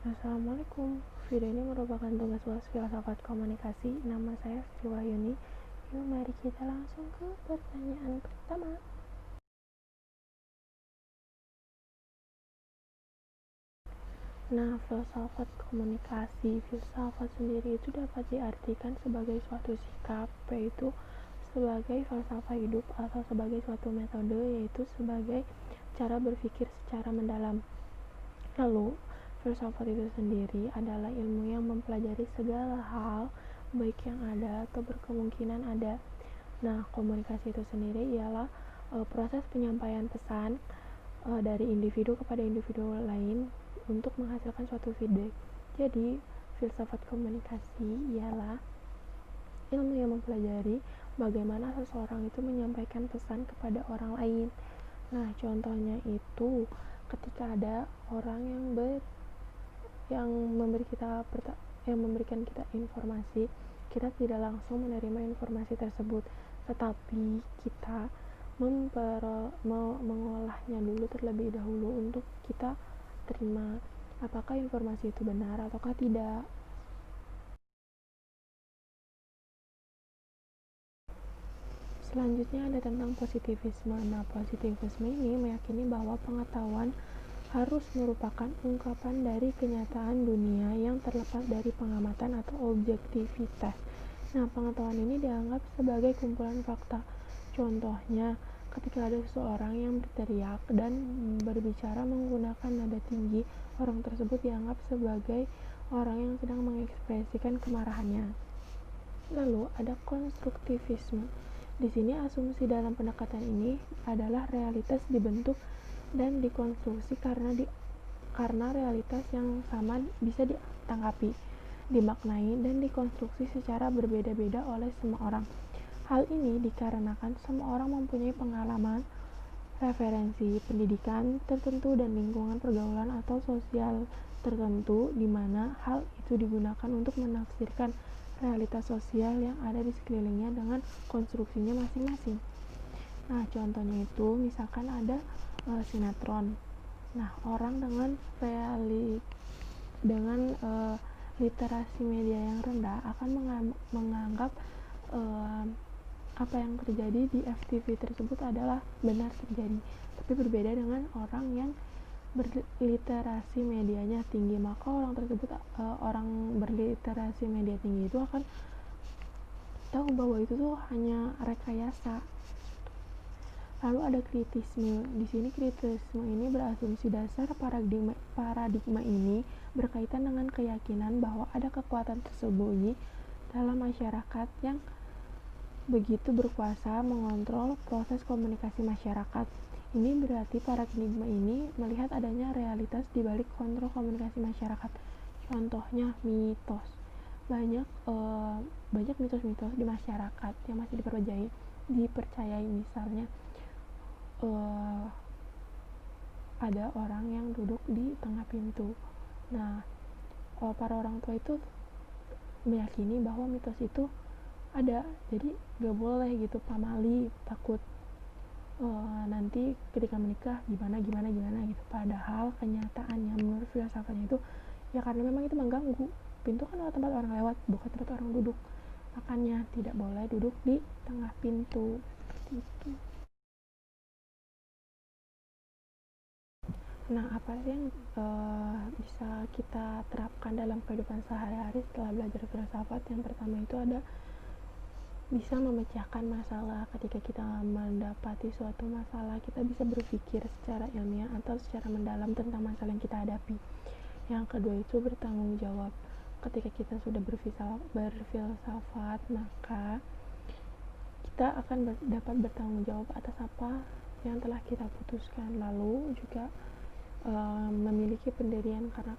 Assalamualaikum. Video ini merupakan tugas UAS Filsafat Komunikasi. Nama saya Sri Wahyuni. Yuk mari kita langsung ke pertanyaan pertama. Nah, filsafat komunikasi. Filsafat sendiri itu dapat diartikan sebagai suatu sikap, yaitu sebagai falsafah hidup, atau sebagai suatu metode, yaitu sebagai cara berpikir secara mendalam. Lalu, filsafat itu sendiri adalah ilmu yang mempelajari segala hal, baik yang ada atau berkemungkinan ada. Nah, komunikasi itu sendiri ialah proses penyampaian pesan dari individu kepada individu lain untuk menghasilkan suatu feedback. Jadi, filsafat komunikasi ialah ilmu yang mempelajari bagaimana seseorang itu menyampaikan pesan kepada orang lain. Nah, contohnya itu ketika ada orang yang memberikan kita informasi, kita tidak langsung menerima informasi tersebut, tetapi kita mengolahnya dulu terlebih dahulu untuk kita terima apakah informasi itu benar ataukah tidak. Selanjutnya ada tentang positivisme. Nah, positivisme ini meyakini bahwa pengetahuan harus merupakan ungkapan dari kenyataan dunia yang terlepas dari pengamatan atau objektivitas. Nah, pengetahuan ini dianggap sebagai kumpulan fakta. Contohnya, ketika ada seseorang yang berteriak dan berbicara menggunakan nada tinggi, orang tersebut dianggap sebagai orang yang sedang mengekspresikan kemarahannya. Lalu ada konstruktivisme. Di sini asumsi dalam pendekatan ini adalah realitas dibentuk dan dikonstruksi karena realitas yang sama bisa ditanggapi, dimaknai, dan dikonstruksi secara berbeda-beda oleh semua orang. Hal ini dikarenakan semua orang mempunyai pengalaman, referensi, pendidikan tertentu, dan lingkungan pergaulan atau sosial tertentu di mana hal itu digunakan untuk menafsirkan realitas sosial yang ada di sekelilingnya dengan konstruksinya masing-masing. Nah, contohnya itu misalkan ada sinetron. Nah, orang dengan literasi media yang rendah akan menganggap apa yang terjadi di FTV tersebut adalah benar terjadi, tapi berbeda dengan orang yang berliterasi medianya tinggi. Maka orang berliterasi media tinggi itu akan tahu bahwa itu tuh hanya rekayasa. Lalu ada kritisme. Di sini kritisme ini berasumsi dasar paradigma ini berkaitan dengan keyakinan bahwa ada kekuatan tersembunyi dalam masyarakat yang begitu berkuasa mengontrol proses komunikasi masyarakat. Ini berarti paradigma ini melihat adanya realitas di balik kontrol komunikasi masyarakat. Contohnya mitos. Banyak mitos-mitos di masyarakat yang masih dipercayai, misalnya ada orang yang duduk di tengah pintu. Nah, para orang tua itu meyakini bahwa mitos itu ada, jadi gak boleh gitu pamali, takut nanti ketika menikah gimana gitu. Padahal kenyataannya menurut filsafatnya itu ya karena memang itu mengganggu. Pintu kan tempat orang lewat, bukan tempat orang duduk, makanya tidak boleh duduk di tengah pintu, seperti itu. Nah, apa sih yang bisa kita terapkan dalam kehidupan sehari-hari setelah belajar filsafat? Yang pertama itu ada bisa memecahkan masalah. Ketika kita mendapati suatu masalah, kita bisa berpikir secara ilmiah atau secara mendalam tentang masalah yang kita hadapi. Yang kedua itu bertanggung jawab. Ketika kita sudah berfilsafat, maka kita akan dapat bertanggung jawab atas apa yang telah kita putuskan. Lalu juga memiliki pendirian, karena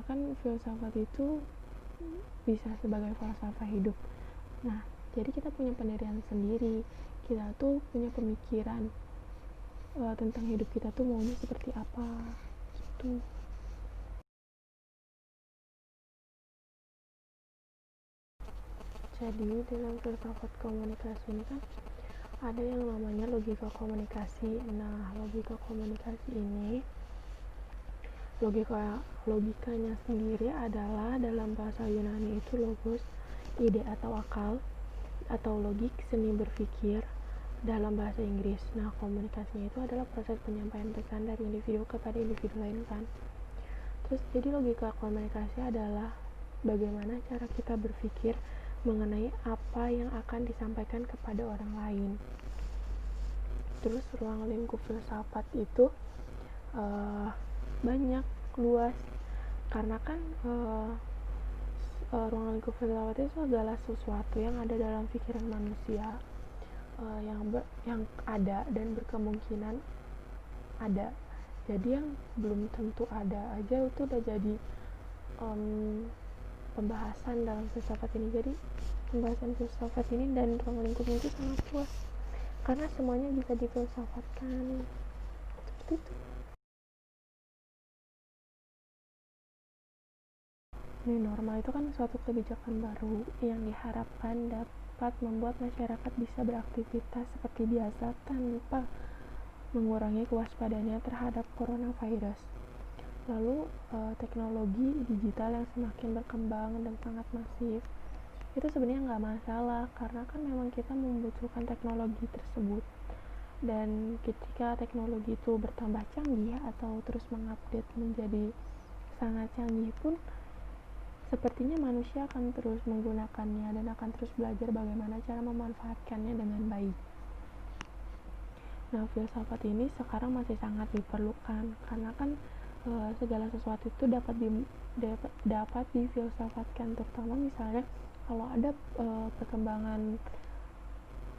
kan filsafat itu bisa sebagai falsafah hidup. Nah, jadi kita punya pendirian sendiri, kita tuh punya pemikiran tentang hidup kita tuh maunya seperti apa gitu. Jadi dalam filsafat komunikasi ini kan ada yang namanya logika komunikasi. Nah, logika komunikasi ini Logikanya sendiri adalah dalam bahasa Yunani itu logos, ide atau akal, atau logik, seni berpikir dalam bahasa Inggris. Nah, komunikasinya itu adalah proses penyampaian pesan dari individu kepada individu lain kan. Terus jadi logika komunikasi adalah bagaimana cara kita berpikir mengenai apa yang akan disampaikan kepada orang lain. Terus ruang lingkup filsafat itu banyak, luas, karena kan ruang lingkup filsafat itu segala sesuatu yang ada dalam pikiran manusia, yang ada dan berkemungkinan ada. Jadi yang belum tentu ada aja itu udah jadi pembahasan dalam filsafat ini. Jadi pembahasan filsafat ini dan ruang lingkupnya itu sangat luas karena semuanya bisa difilsafatkan seperti itu. New normal itu kan suatu kebijakan baru yang diharapkan dapat membuat masyarakat bisa beraktivitas seperti biasa tanpa mengurangi kewaspadaannya terhadap coronavirus. Lalu teknologi digital yang semakin berkembang dan sangat masif itu sebenarnya nggak masalah karena kan memang kita membutuhkan teknologi tersebut, dan ketika teknologi itu bertambah canggih atau terus mengupdate menjadi sangat canggih pun sepertinya manusia akan terus menggunakannya dan akan terus belajar bagaimana cara memanfaatkannya dengan baik. Nah, filsafat ini sekarang masih sangat diperlukan karena kan segala sesuatu itu dapat difilsafatkan, terutama misalnya kalau ada perkembangan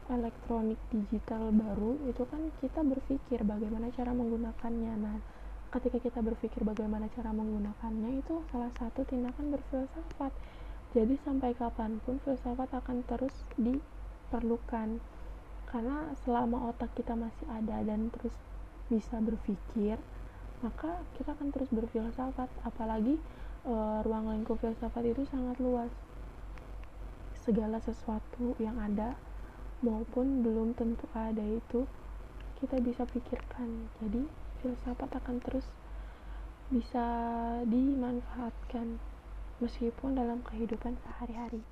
elektronik digital baru itu kan kita berpikir bagaimana cara menggunakannya. Nah, ketika kita berpikir bagaimana cara menggunakannya itu salah satu tindakan berfilsafat. Jadi sampai kapanpun filsafat akan terus diperlukan karena selama otak kita masih ada dan terus bisa berpikir, maka kita akan terus berfilsafat. Apalagi ruang lingkup filsafat itu sangat luas, segala sesuatu yang ada maupun belum tentu ada itu kita bisa pikirkan. Jadi filsafat akan terus bisa dimanfaatkan meskipun dalam kehidupan sehari-hari.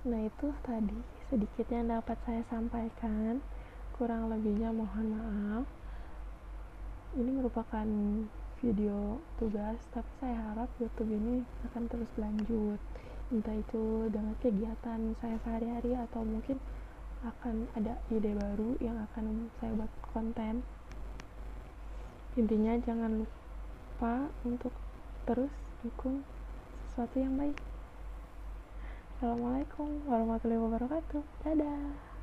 Nah, itu tadi sedikit yang dapat saya sampaikan, kurang lebihnya mohon maaf. Ini merupakan video tugas, tapi saya harap YouTube ini akan terus lanjut, entah itu dengan kegiatan saya sehari-hari atau mungkin akan ada ide baru yang akan saya buat konten. Intinya jangan lupa untuk terus dukung sesuatu yang baik. Assalamualaikum warahmatullahi wabarakatuh. Dadah.